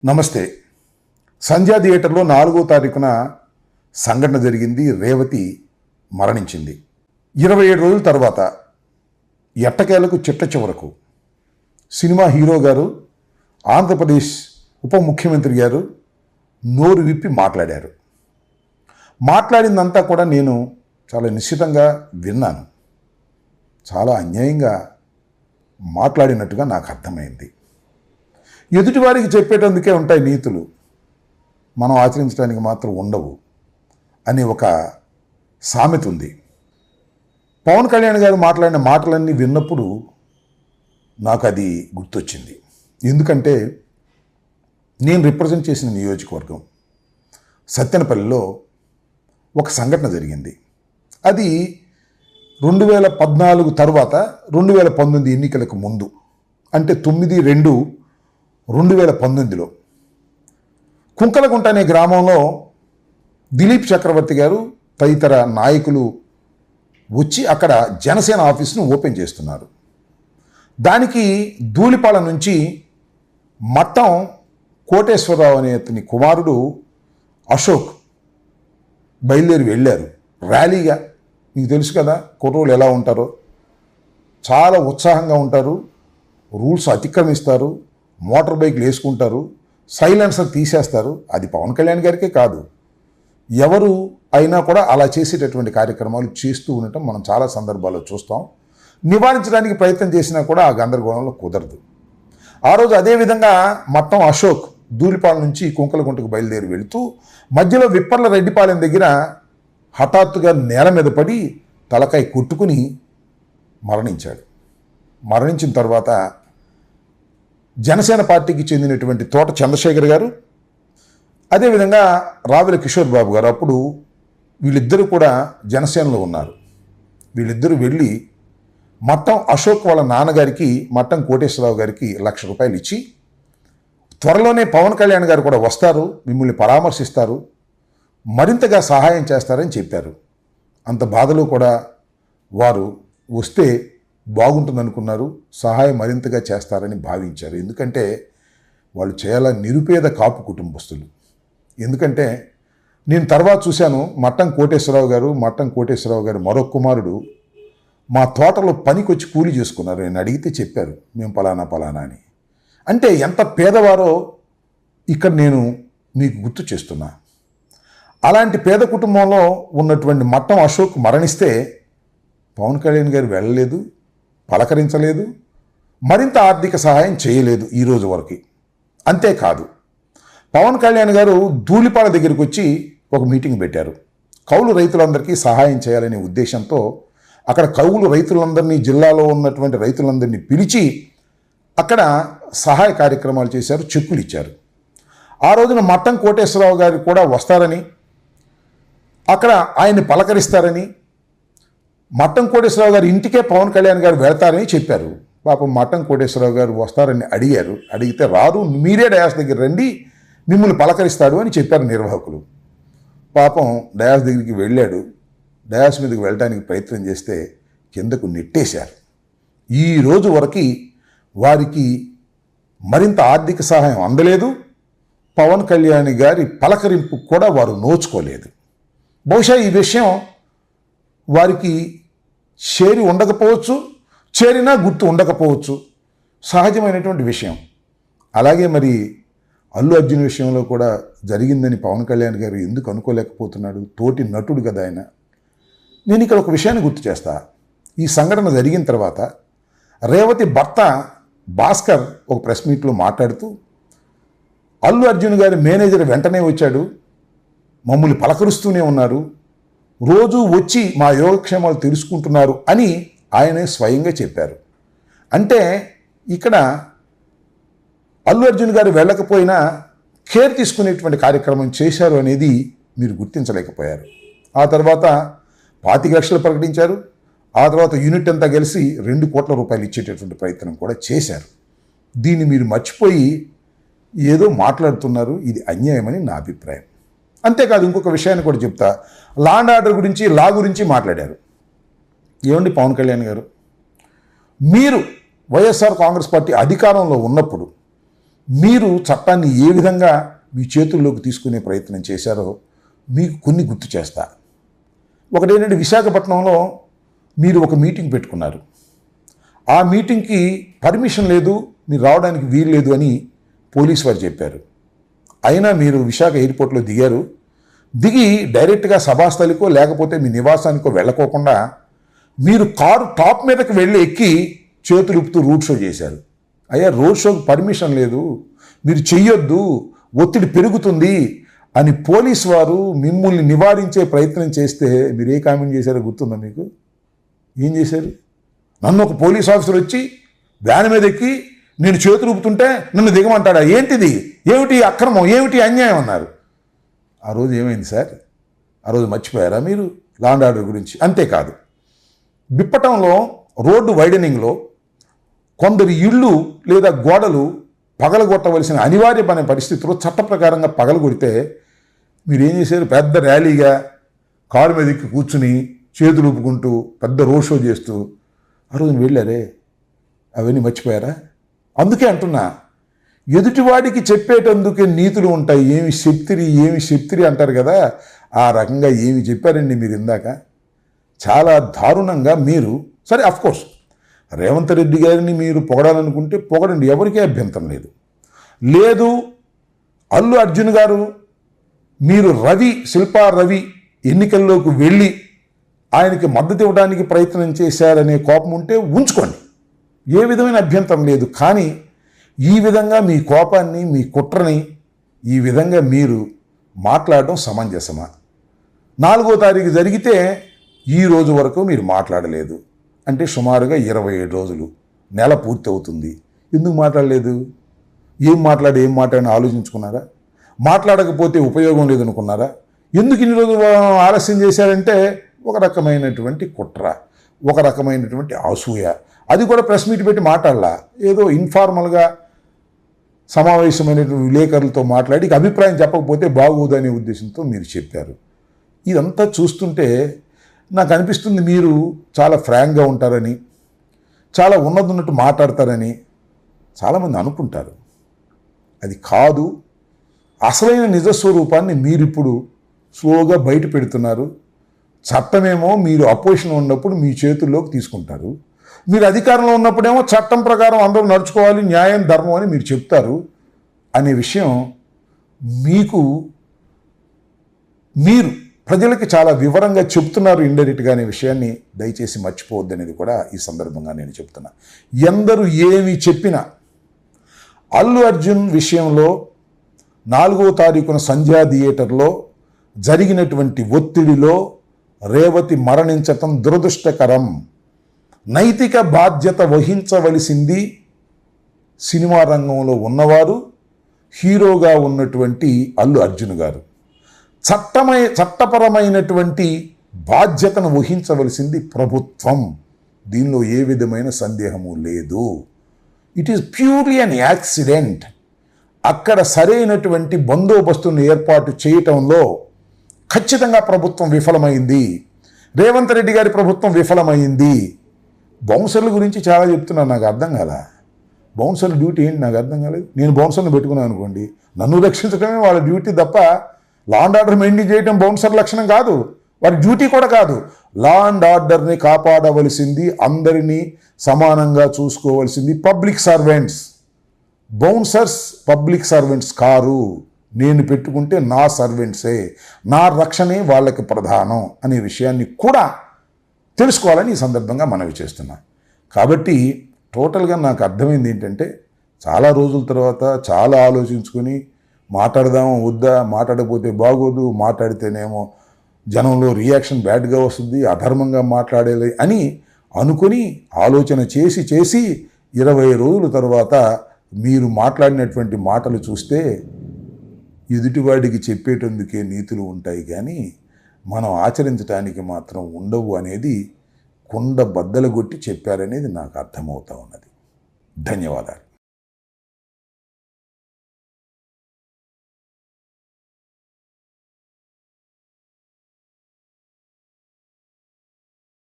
నమస్తే. సంధ్యా థియేటర్లో 4వ తారీఖున సంఘటన జరిగింది. రేవతి మరణించింది. 27 రోజుల తర్వాత ఎట్టకేలకు చిట్ట చివరకు సినిమా హీరో గారు, ఆంధ్రప్రదేశ్ ఉప ముఖ్యమంత్రి గారు నోరు విప్పి మాట్లాడారు. మాట్లాడిందంతా కూడా నేను చాలా నిశ్చితంగా విన్నాను. చాలా అన్యాయంగా మాట్లాడినట్టుగా నాకు అర్థమైంది. ఎదుటివారికి చెప్పేటందుకే ఉంటాయి నీతులు, మనం ఆచరించడానికి మాత్రం ఉండవు అని ఒక సామెత ఉంది. పవన్ కళ్యాణ్ గారు మాట్లాడిన మాటలన్నీ విన్నప్పుడు నాకు అది గుర్తొచ్చింది. ఎందుకంటే నేను రిప్రజెంట్ చేసిన నియోజకవర్గం సత్తెనపల్లిలో ఒక సంఘటన జరిగింది. అది 2014 తర్వాత 2019 ఎన్నికలకు ముందు, అంటే 9/2/2019లో కుంకలగుంట అనే గ్రామంలో దిలీప్ చక్రవర్తి గారు తదితర నాయకులు వచ్చి అక్కడ జనసేన ఆఫీస్ను ఓపెన్ చేస్తున్నారు. దానికి ధూళిపాల నుంచి మట్టం కోటేశ్వరరావు అనే అతని కుమారుడు అశోక్ బయలుదేరి వెళ్ళారు ర్యాలీగా. మీకు తెలుసు కదా కుర్రోళ్ళు ఎలా ఉంటారో, చాలా ఉత్సాహంగా ఉంటారు, రూల్స్ అతిక్రమిస్తారు, మోటార్ బైక్లు వేసుకుంటారు, సైలెన్సర్ తీసేస్తారు. అది పవన్ కళ్యాణ్ గారికే కాదు, ఎవరు అయినా కూడా అలా చేసేటటువంటి కార్యక్రమాలు చేస్తూ ఉండటం మనం చాలా సందర్భాల్లో చూస్తాం. నివారించడానికి ప్రయత్నం చేసినా కూడా ఆ గందరగోళంలో కుదరదు. ఆ రోజు అదేవిధంగా మట్టం అశోక్ ధూళిపాల నుంచి కుంకలగుంటకు బయలుదేరి వెళుతూ మధ్యలో విప్పర్ల రెడ్డిపాలెం దగ్గర హఠాత్తుగా నేల మీద పడి తలకాయ కొట్టుకుని మరణించాడు. మరణించిన తర్వాత జనసేన పార్టీకి చెందినటువంటి తోట చంద్రశేఖర్ గారు, అదేవిధంగా రావెల కిషోర్ బాబు గారు, అప్పుడు వీళ్ళిద్దరూ కూడా జనసేనలో ఉన్నారు. వీళ్ళిద్దరూ వెళ్ళి మట్టం అశోక్ వాళ్ళ నాన్నగారికి, మట్టం కోటేశ్వరరావు గారికి ₹1,00,000 ఇచ్చి, త్వరలోనే పవన్ కళ్యాణ్ గారు కూడా వస్తారు, మిమ్మల్ని పరామర్శిస్తారు, మరింతగా సహాయం చేస్తారని చెప్పారు. అంత బాధలో కూడా వారు వస్తే బాగుంటుందనుకున్నారు, సహాయం మరింతగా చేస్తారని భావించారు. ఎందుకంటే వాళ్ళు చాలా నిరుపేద కాపు కుటుంబస్తులు. ఎందుకంటే నేను తర్వాత చూశాను, మట్టం కోటేశ్వరరావు గారు మరో కుమారుడు మా తోటలో పనికొచ్చి కూలి చేసుకున్నారు. నేను అడిగితే చెప్పారు, మేము పలానా అని. అంటే ఎంత పేదవారో ఇక్కడ నేను మీకు గుర్తు చేస్తున్నా. అలాంటి పేద కుటుంబంలో ఉన్నటువంటి మట్టం అశోక్ మరణిస్తే పవన్ కళ్యాణ్ గారు వెళ్ళలేదు, పలకరించలేదు, మరింత ఆర్థిక సహాయం చేయలేదు ఈ రోజు వరకు. అంతేకాదు, పవన్ కళ్యాణ్ గారు ధూళిపాల దగ్గరికి వచ్చి ఒక మీటింగ్ పెట్టారు. కౌలు రైతులందరికీ సహాయం చేయాలనే ఉద్దేశంతో అక్కడ కౌలు రైతులందరినీ, జిల్లాలో ఉన్నటువంటి రైతులందరినీ పిలిచి అక్కడ సహాయ కార్యక్రమాలు చేశారు, చెక్కులు ఇచ్చారు. ఆ రోజున మట్టం కోటేశ్వరరావు గారు కూడా వస్తారని, అక్కడ ఆయన్ని పలకరిస్తారని, మట్టం కోటేశ్వరరావు గారు ఇంటికే పవన్ కళ్యాణ్ గారు వెళ్తారని చెప్పారు. పాపం మట్టం కోటేశ్వరరావు గారు వస్తారని అడిగారు. అడిగితే రారు, మీరే డయాస్ దగ్గర రండి, మిమ్మల్ని పలకరిస్తాడు అని చెప్పారు నిర్వాహకులు. పాపం డయాస్ దగ్గరికి వెళ్ళాడు. డయాస్ మీదకి వెళ్ళడానికి ప్రయత్నం చేస్తే కిందకు నెట్టేశారు. ఈ రోజు వరకు వారికి మరింత ఆర్థిక సహాయం అందలేదు, పవన్ కళ్యాణ్ గారి పలకరింపు కూడా వారు నోచుకోలేదు. బహుశా ఈ విషయం వారికి చేరి ఉండకపోవచ్చు, చేరినా గుర్తు ఉండకపోవచ్చు, సహజమైనటువంటి విషయం. అలాగే మరి అల్లు అర్జున్ విషయంలో కూడా జరిగిందని పవన్ కళ్యాణ్ గారు ఎందుకు అనుకోలేకపోతున్నాడు? తోటి నటుడు కదా ఆయన. నేను ఇక్కడ ఒక విషయాన్ని గుర్తు చేస్తా. ఈ సంఘటన జరిగిన తర్వాత రేవతి భర్త భాస్కర్ ఒక ప్రెస్ మీట్లో మాట్లాడుతూ, అల్లు అర్జున్ గారి మేనేజర్ వెంటనే వచ్చాడు, మమ్మల్ని పలకరుస్తూనే ఉన్నారు, రోజు వచ్చి మా యోగక్షేమాలు తెలుసుకుంటున్నారు అని ఆయనే స్వయంగా చెప్పారు. అంటే ఇక్కడ అల్లు అర్జున్ గారు వెళ్ళకపోయినా కేర్ తీసుకునేటువంటి కార్యక్రమం చేశారు అనేది మీరు గుర్తించలేకపోయారు. ఆ తర్వాత 25 లక్షలు ప్రకటించారు. ఆ తర్వాత యూనిట్ అంతా కలిసి ₹2 కోట్ల ఇచ్చేటటువంటి ప్రయత్నం కూడా చేశారు. దీన్ని మీరు మర్చిపోయి ఏదో మాట్లాడుతున్నారు. ఇది అన్యాయమని నా అభిప్రాయం. అంతేకాదు, ఇంకొక విషయాన్ని కూడా చెప్తా. లా అండ్ ఆర్డర్ గురించి, లా గురించి మాట్లాడారు. ఏమండి పవన్ కళ్యాణ్ గారు, మీరు వైఎస్ఆర్ కాంగ్రెస్ పార్టీ అధికారంలో ఉన్నప్పుడు మీరు చట్టాన్ని ఏ విధంగా మీ చేతుల్లోకి తీసుకునే ప్రయత్నం చేశారో మీకు కొన్ని గుర్తు చేస్తా. ఒకటేంటంటే, విశాఖపట్నంలో మీరు ఒక మీటింగ్ పెట్టుకున్నారు. ఆ మీటింగ్కి పర్మిషన్ లేదు, మీరు రావడానికి వీలు లేదు అని పోలీసు వారు చెప్పారు. అయినా మీరు విశాఖ ఎయిర్పోర్ట్లో దిగారు. దిగి డైరెక్ట్గా సభాస్థలికో లేకపోతే మీ నివాసానికో వెళ్ళకోకుండా మీరు కారు టాప్ మీదకి వెళ్ళి ఎక్కి చేతులుపుతూ రోడ్ షో చేశారు. అయ్యా, రోడ్ షోకి పర్మిషన్ లేదు, మీరు చెయ్యొద్దు, ఒత్తిడి పెరుగుతుంది అని పోలీసు వారు మిమ్మల్ని నివారించే ప్రయత్నం చేస్తే మీరు ఏ కామెంట్ చేశారో గుర్తుందా మీకు? ఏం చేశారు? నన్ను ఒక పోలీస్ ఆఫీసర్ వచ్చి వ్యాన్ మీద ఎక్కి నేను చేతులు ఊపుతుంటే నన్ను దిగమంటాడా? ఏంటిది? ఏమిటి అక్రమం? ఏమిటి అన్యాయం అన్నారు. ఆ రోజు ఏమైంది సార్? ఆ రోజు మర్చిపోయారా మీరు లా అండ్ ఆర్డర్ గురించి? అంతేకాదు, బిప్పటంలో రోడ్డు వైడనింగ్లో కొందరు ఇళ్ళు లేదా గోడలు పగలగొట్టవలసిన అనివార్యమైన పరిస్థితుల్లో చట్ట ప్రకారంగా పగలగొడితే మీరేం చేశారు? పెద్ద ర్యాలీగా కారు మీద ఎక్కి కూర్చుని చేతులు ఊపుకుంటూ పెద్ద రోడ్ షో చేస్తూ ఆ రోజు వెళ్ళారే. అవన్నీ మర్చిపోయారా? అందుకే అంటున్నా, ఎదుటివాడికి చెప్పేటందుకే నీతులు ఉంటాయి. ఏమి శక్తిరి అంటారు కదా, ఆ రకంగా ఏమి చెప్పారండి మీరు ఇందాక. చాలా దారుణంగా మీరు, సరే అఫ్కోర్స్ రేవంత్ రెడ్డి గారిని మీరు పొగడాలనుకుంటే పొగడండి, ఎవరికీ అభ్యంతరం లేదు. లేదు, అల్లు అర్జున్ గారు మీరు శిల్పా రవి ఎన్నికల్లోకి వెళ్ళి ఆయనకి మద్దతు ఇవ్వడానికి ప్రయత్నం చేశారనే కోపం ఉంటే ఉంచుకోండి, ఏ విధమైన అభ్యంతరం లేదు. కానీ ఈ విధంగా మీ కోపాన్ని, మీ కుట్రని ఈ విధంగా మీరు మాట్లాడడం సమంజసమా? 4వ తారీఖు జరిగితే ఈ రోజు వరకు మీరు మాట్లాడలేదు అంటే సుమారుగా 27 రోజులు, నెల పూర్తి అవుతుంది. ఎందుకు మాట్లాడలేదు? ఏం మాట్లాడిన ఆలోచించుకున్నారా? మాట్లాడకపోతే ఉపయోగం లేదనుకున్నారా? ఎందుకు ఇన్ని రోజులు ఆలస్యం చేశారంటే ఒక రకమైనటువంటి కుట్ర, ఒక రకమైనటువంటి అసూయ. అది కూడా ప్రెస్ మీట్ పెట్టి మాట్లాడలా, ఏదో ఇన్ఫార్మల్గా సమావేశమైనటువంటి విలేకరులతో మాట్లాడి అభిప్రాయం చెప్పకపోతే బాగోదనే ఉద్దేశంతో మీరు చెప్పారు. ఇదంతా చూస్తుంటే నాకు అనిపిస్తుంది మీరు చాలా ఫ్రాంక్గా ఉంటారని, చాలా ఉన్నట్టు మాట్లాడతారని చాలామంది అనుకుంటారు. అది కాదు. అసలైన నిజస్వరూపాన్ని మీరిప్పుడు స్లోగా బయట పెడుతున్నారు. చట్టమేమో మీరు అపోజిషన్ ఉన్నప్పుడు మీ చేతుల్లోకి తీసుకుంటారు, మీరు అధికారంలో ఉన్నప్పుడేమో చట్టం ప్రకారం అందరూ నడుచుకోవాలి, న్యాయం ధర్మం అని మీరు చెప్తారు అనే విషయం మీరు ప్రజలకి చాలా వివరంగా చెప్తున్నారు ఇండైరెక్ట్గా అనే విషయాన్ని దయచేసి మర్చిపోవద్దు అనేది కూడా ఈ సందర్భంగా నేను చెప్తున్నా. ఎందరూ ఏమి చెప్పినా అల్లు అర్జున్ విషయంలో 4వ తారీఖున సంధ్యా థియేటర్లో జరిగినటువంటి ఒత్తిడిలో రేవతి మరణించటం దురదృష్టకరం. నైతిక బాధ్యత వహించవలసింది సినిమా రంగంలో ఉన్నవారు, హీరోగా ఉన్నటువంటి అల్లు అర్జున్ గారు. చట్టపరమైనటువంటి బాధ్యతను వహించవలసింది ప్రభుత్వం. దీనిలో ఏ విధమైన సందేహము లేదు. It is purely an accident. అక్కడ సరైనటువంటి బందోబస్తును ఏర్పాటు చేయటంలో ఖచ్చితంగా ప్రభుత్వం విఫలమైంది. రేవంత్ రెడ్డి గారి ప్రభుత్వం విఫలమైంది. బౌన్సర్ల గురించి చాలా చెప్తున్నాను, నాకు అర్థం కాల. బౌన్సర్ల డ్యూటీ ఏంటి నాకు అర్థం కాలేదు. నేను బౌన్సర్ని పెట్టుకున్నాను అనుకోండి, నన్ను రక్షించడమే వాళ్ళ డ్యూటీ తప్ప లా అండ్ ఆర్డర్ మెయింటైన్ చేయడం బౌన్సర్ లక్షణం కాదు, వారి డ్యూటీ కూడా కాదు. లా అండ్ ఆర్డర్ని కాపాడవలసింది, అందరినీ సమానంగా చూసుకోవలసింది public servants. Bouncers public servants కారు. నేను పెట్టుకుంటే నా సర్వెంట్సే, నా రక్షణే వాళ్ళకి ప్రధానం అనే విషయాన్ని కూడా తెలుసుకోవాలని ఈ సందర్భంగా మనవి చేస్తున్నా. కాబట్టి టోటల్గా నాకు అర్థమైంది ఏంటంటే, చాలా రోజుల తర్వాత చాలా ఆలోచించుకొని మాట్లాడదామా వద్దా, మాట్లాడకపోతే బాగోదు, మాట్లాడితేనేమో జనంలో రియాక్షన్ బ్యాడ్గా వస్తుంది, అధర్మంగా మాట్లాడేది అని అనుకొని ఆలోచన చేసి 20 రోజుల తర్వాత మీరు మాట్లాడినటువంటి మాటలు చూస్తే ఎదుటివాడికి చెప్పేటందుకే నీతులు ఉంటాయి కానీ మనం ఆచరించడానికి మాత్రం ఉండవు అనేది కుండ బద్దలు కొట్టి చెప్పారనేది నాకు అర్థమవుతా ఉన్నది. ధన్యవాదాలు.